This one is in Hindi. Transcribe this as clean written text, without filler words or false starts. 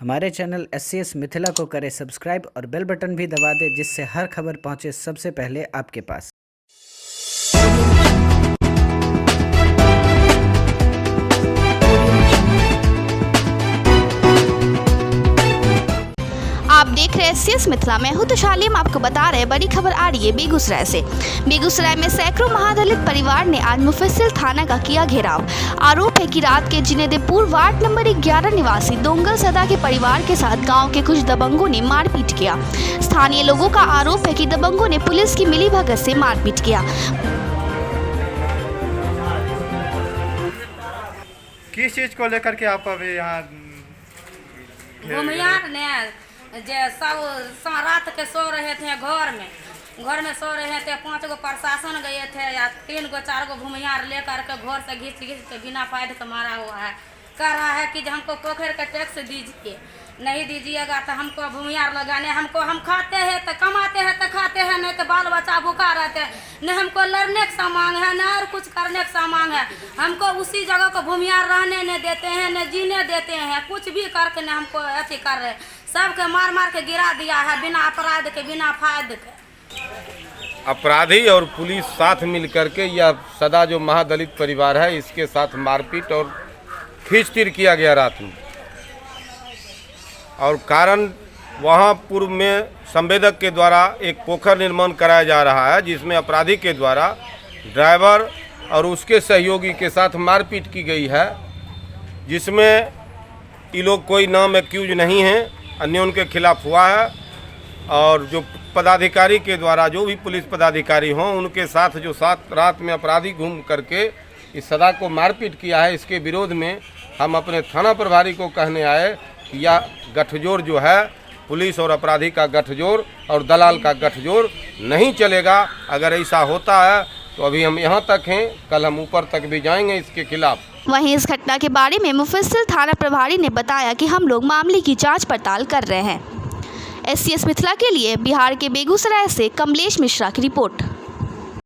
हमारे चैनल SCS मिथिला को करें सब्सक्राइब और बेल बटन भी दबा दें, जिससे हर खबर पहुंचे सबसे पहले आपके पास। आप देख रहे हैं SCS मिथिला। मैं हूं तुषाली। हम आपको बता रहे हैं बड़ी खबर आ रही है बेगूसराय से। बेगूसराय में सैकड़ों महादलित परिवार ने आज मुफस्सिल थाना का किया घेराव। आरोप है कि रात के जिनेदपुर वार्ड नंबर 11 निवासी दोंगल सदा के परिवार के साथ गांव के कुछ दबंगों ने मारपीट किया। स्थानीय लोगों का आरोप है कि दबंगों ने पुलिस की मिलीभगत से मारपीट किया। किस चीज को लेकर के आप अभी यहाँ भूमियार ने जे सब रात के सो रहे थे घर में सो रहे थे। 5 गो प्रशासन गए थे या 3 गो 4 गो भूमियार लेकर के घर से घींच के बिना पैद के मारा हुआ है। कह रहा है कि हमको पोखर का टैक्स दीजिए, नहीं दीजिएगा तो हमको भूमियार लगाने, हम खाते हैं तो कमाते हैं तो खाते हैं, नहीं तो बाल बच्चा भूखा रहते हैं। न हमको लड़ने का सामान है न और कुछ करने का सामान है। हमको उसी जगह को भूमियार रहने नहीं देते हैं, न जीने देते हैं, कुछ भी करके न हमको अथी कर रहे। सबके मार के गिरा दिया है बिना अपराध के, बिना फायदे के। अपराधी और पुलिस साथ मिल करके यह सदा जो महादलित परिवार है इसके साथ मारपीट और खींचतीर किया गया रात में। और कारण वहाँ पूर्व में संवेदक के द्वारा एक पोखर निर्माण कराया जा रहा है, जिसमें अपराधी के द्वारा ड्राइवर और उसके सहयोगी के साथ मारपीट की गई है, जिसमें ये लोग कोई नाम एक्यूज नहीं है, अन्य उनके खिलाफ हुआ है। और जो पदाधिकारी के द्वारा जो भी पुलिस पदाधिकारी हों उनके साथ जो रात में अपराधी घूम करके इस सदा को मारपीट किया है, इसके विरोध में हम अपने थाना प्रभारी को कहने आए कि यह गठजोड़ जो है पुलिस और अपराधी का गठजोड़ और दलाल का गठजोड़ नहीं चलेगा। अगर ऐसा होता है तो अभी हम यहाँ तक हैं, कल हम ऊपर तक भी जाएंगे इसके खिलाफ। वहीं इस घटना के बारे में मुफस्सिल थाना प्रभारी ने बताया कि हम लोग मामले की जांच पड़ताल कर रहे हैं। SCS मिथिला के लिए बिहार के बेगूसराय से कमलेश मिश्रा की रिपोर्ट।